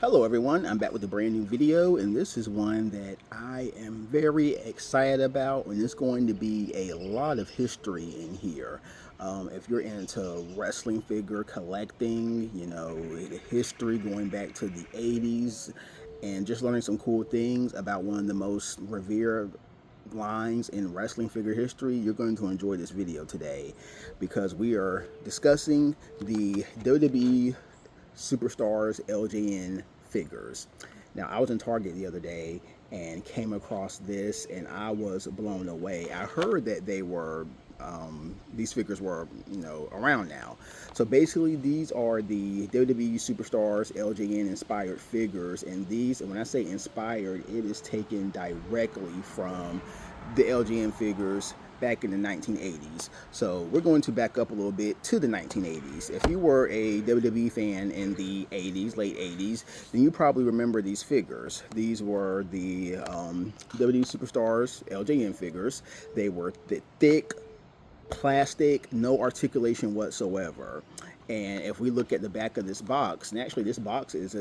Hello everyone, I'm back with a brand new video, and this is one that I am very excited about, and it's going to be a lot of history in here. If you're into wrestling figure collecting, the history going back to the 80s, and just learning some cool things about one of the most revered lines in wrestling figure history, you're going to enjoy this video today because we are discussing the WWE Superstars LJN figures. Now, I was in Target the other day and came across this, and I was blown away. I heard that these figures were, around now. So basically, these are the WWE Superstars LJN inspired figures, and when I say inspired, it is taken directly from the LJN figures back in the 1980s. So we're going to back up a little bit to the 1980s. If you were a WWE fan in the 80s, late 80s, then you probably remember these figures. These were the WWE Superstars LJN figures. They were thick, plastic, no articulation whatsoever. And if we look at the back of this box, and actually this box is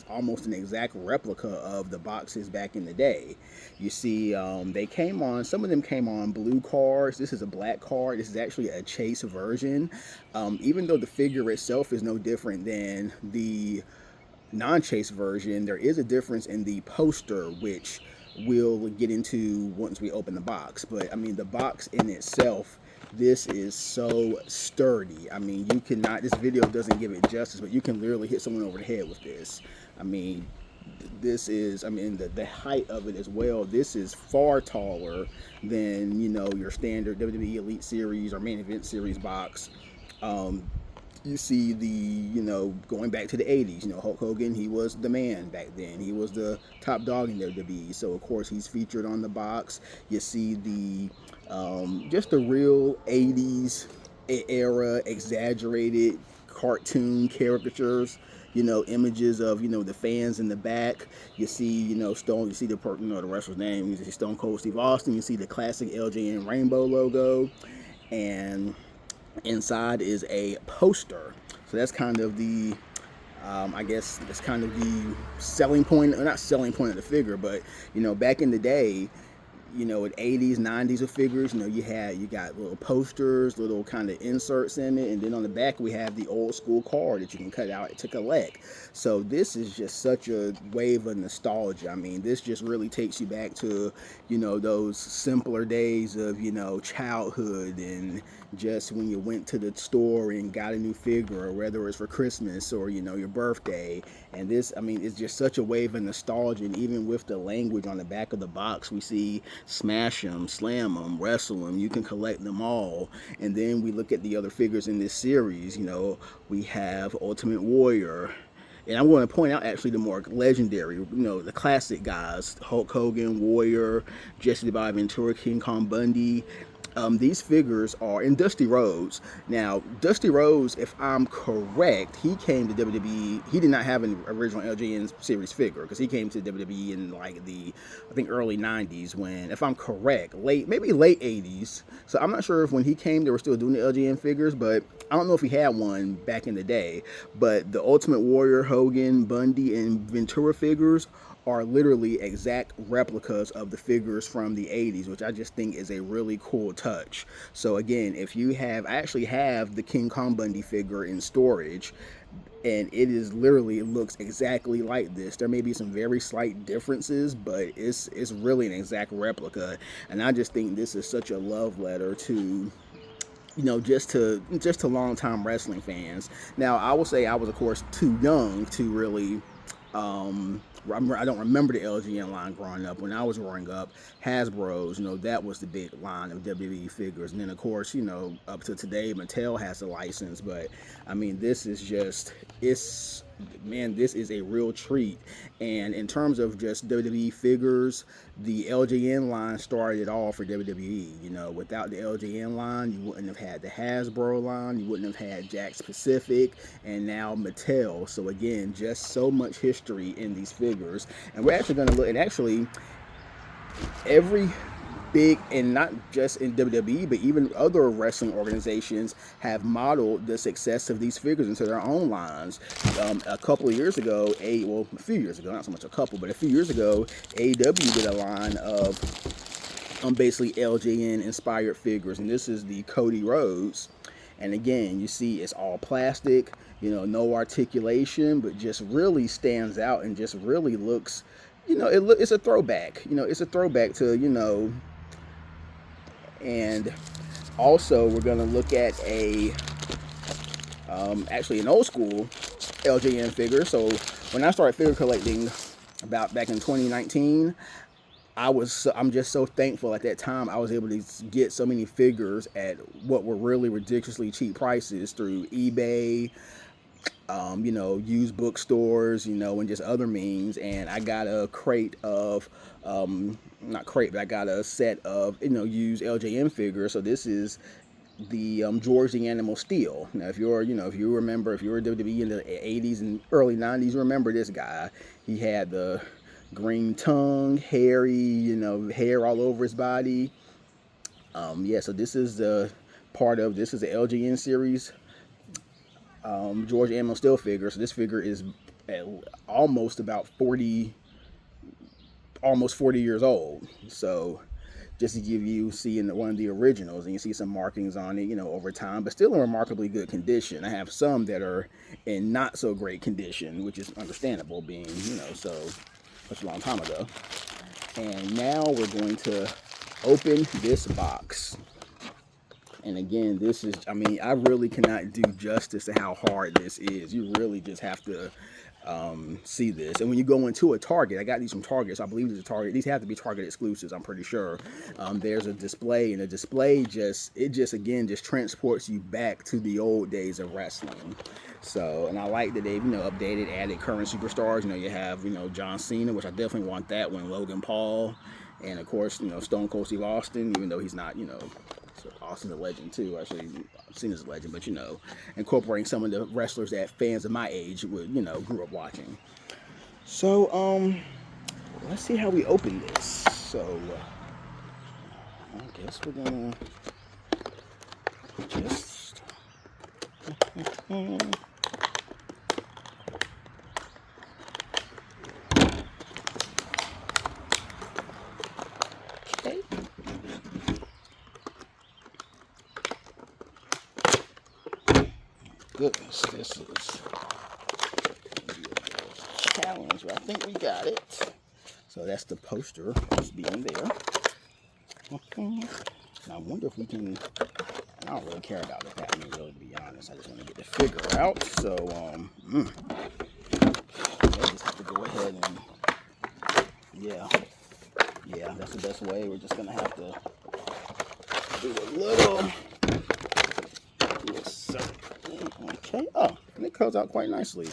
almost an exact replica of the boxes back in the day. You see, some of them came on blue cards. This is a black card. This is actually a chase version. Even though the figure itself is no different than the non-chase version, there is a difference in the poster, which we'll get into once we open the box. But I mean, the box in itself, this is so sturdy. I mean, this video doesn't give it justice, but you can literally hit someone over the head with this. I mean, the height of it as well. This is far taller than, your standard WWE Elite Series or Main Event Series box. You see going back to the 80s, Hulk Hogan, he was the man back then. He was the top dog in WWE. So, of course, he's featured on the box. You see just the real 80s era exaggerated cartoon caricatures, images of, the fans in the back. You see, you see the wrestler's name. You see Stone Cold Steve Austin. You see the classic LJN rainbow logo. And inside is a poster. So that's kind of the I guess that's kind of the selling point, or not selling point of the figure, but back in the day, in 80s, 90s of figures, you got little posters, little kind of inserts in it, and then on the back we have the old school card that you can cut out to collect. So this is just such a wave of nostalgia. I mean, this just really takes you back to, those simpler days of, childhood, and just when you went to the store and got a new figure, or whether it's for Christmas or, your birthday. And this, I mean, it's just such a wave of nostalgia. And even with the language on the back of the box, we see smash them, slam them, wrestle them. You can collect them all. And then we look at the other figures in this series. We have Ultimate Warrior. And I'm going to point out actually the more legendary, the classic guys: Hulk Hogan, Warrior, Jesse the Body Ventura, King Kong Bundy. These figures are in Dusty Rhodes. Now, Dusty Rhodes, if I'm correct, he came to WWE. He did not have an original LJN series figure because he came to WWE in I think early 90s, when, if I'm correct, maybe late 80s. So I'm not sure if when he came they were still doing the LJN figures, but I don't know if he had one back in the day. But the Ultimate Warrior, Hogan, Bundy, and Ventura figures are literally exact replicas of the figures from the 80s, which I just think is a really cool touch. So again, I actually have the King Kong Bundy figure in storage, and it looks exactly like this. There may be some very slight differences, but it's really an exact replica. And I just think this is such a love letter to just to longtime wrestling fans. Now, I will say I was, of course, too young to really I don't remember the LJN line growing up. When I was growing up, Hasbro's, that was the big line of WWE figures. And then, of course, up to today, Mattel has a license. But, I mean, this is this is a real treat. And in terms of just WWE figures, the LJN line started it all for WWE. Without the LJN line, you wouldn't have had the Hasbro line, you wouldn't have had Jakks Pacific, and now Mattel. So again, just so much history in these figures. And we're actually going to look, and actually every big, and not just in WWE, but even other wrestling organizations have modeled the success of these figures into their own lines. A couple of years ago, a few years ago, not so much a couple, but a few years ago, AEW did a line of basically LJN inspired figures, and this is the Cody Rhodes. And again, you see it's all plastic, you know, no articulation, but just really stands out and just really looks, you know, it's a throwback. You know, it's a throwback to, you know. And also we're gonna look at a actually an old school LJN figure. So when I started figure collecting about back in 2019, I'm just so thankful at that time I was able to get so many figures at what were really ridiculously cheap prices through eBay, you know, used bookstores, you know, and just other means. And I got a crate of, not crate, but I got a set of, you know, used LJN figures. So this is the George the Animal Steel. Now, if you're, you know, if you remember, if you were WWE in the 80s and early 90s, you remember this guy. He had the green tongue, hairy, you know, hair all over his body. Yeah, so this is the this is the LJN series George Animal Steel figure. So this figure is almost 40 years old. So just to give you, seeing one of the originals, and you see some markings on it, you know, over time, but still in remarkably good condition. I have some that are in not so great condition, which is understandable, being, you know, so such a long time ago. And now we're going to open this box. And again, this is, I mean, I really cannot do justice to how hard this is. You really just have to see this. And when you go into a Target, I got these from Target, so I believe it's a Target. These have to be Target exclusives, I'm pretty sure. There's a display, and the display again transports you back to the old days of wrestling. So, and I like that they've, you know, updated, added current superstars. You know, you have, you know, John Cena, which I definitely want that one, Logan Paul, and of course, you know, Stone Cold Steve Austin, even though he's not, you know, so Austin's a legend too. Actually, Cena's a legend, but, you know, incorporating some of the wrestlers that fans of my age would, you know, grew up watching. So, let's see how we open this. So, I guess we're gonna just okay. Goodness, this is a challenge, but I think we got it. So that's the poster that's being there. And I wonder if we can, I don't really care about the pattern, really, to be honest. I just want to get the figure out. So, I just have to go ahead and, yeah, that's the best way. We're just going to have to do a little okay. Oh, and it comes out quite nicely.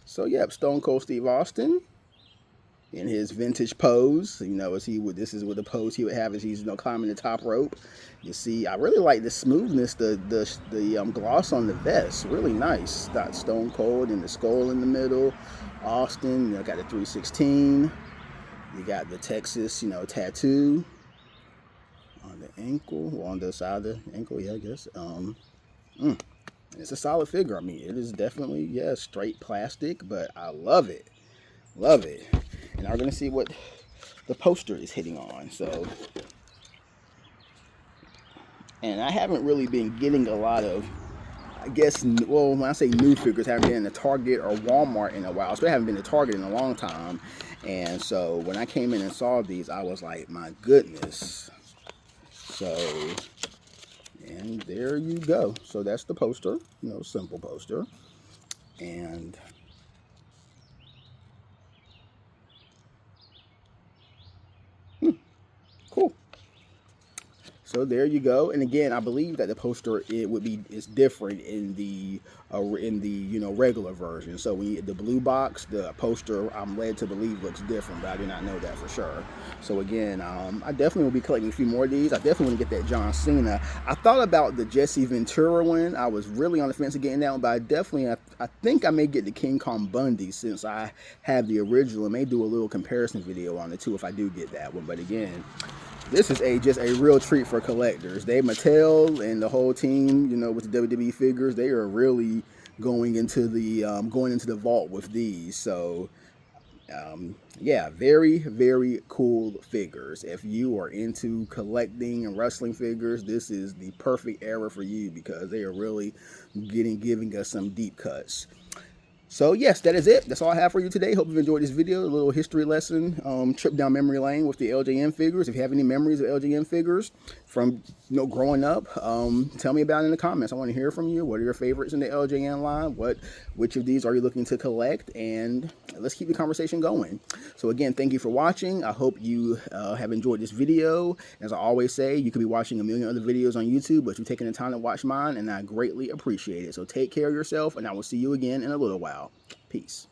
So, yep, Stone Cold Steve Austin in his vintage pose. You know, this is what the pose he would have as he's, you know, climbing the top rope. You see, I really like the smoothness, the gloss on the vest. Really nice. Got Stone Cold and the skull in the middle. Austin, you know, got the 316. You got the Texas, you know, tattoo on the ankle, or on the side of the ankle, yeah, I guess. It's a solid figure. I mean, it is definitely, yeah, straight plastic, but I love it. Love it. And now we're going to see what the poster is hitting on. So, and I haven't really been getting a lot of, I guess, well, when I say new figures, I haven't been in a Target or Walmart in a while. So I haven't been to Target in a long time. And so when I came in and saw these, I was like, my goodness. So, and there you go. So that's the poster, you know, simple poster. And cool. So there you go. And again, I believe that the poster is different in the you know, regular version. So when you, the blue box, the poster, I'm led to believe looks different, but I do not know that for sure. So again, I definitely will be collecting a few more of these. I definitely want to get that John Cena. I thought about the Jesse Ventura one. I was really on the fence of getting that one, but I definitely, I think I may get the King Kong Bundy since I have the original. I may do a little comparison video on the two if I do get that one. But again, This is just a real treat for collectors. Mattel and the whole team, you know, with the WWE figures, they are really going into the vault with these. So yeah, very, very cool figures. If you are into collecting and wrestling figures, this is the perfect era for you because they are really giving us some deep cuts. So yes, that is it. That's all I have for you today. Hope you've enjoyed this video, a little history lesson, trip down memory lane with the LJN figures. If you have any memories of LJN figures from growing up, tell me about it in the comments. I want to hear from you. What are your favorites in the LJN line? Which of these are you looking to collect? And let's keep the conversation going. So again, thank you for watching. I hope you have enjoyed this video. As I always say, you could be watching a million other videos on YouTube, but you're taking the time to watch mine, and I greatly appreciate it. So take care of yourself, and I will see you again in a little while. Peace.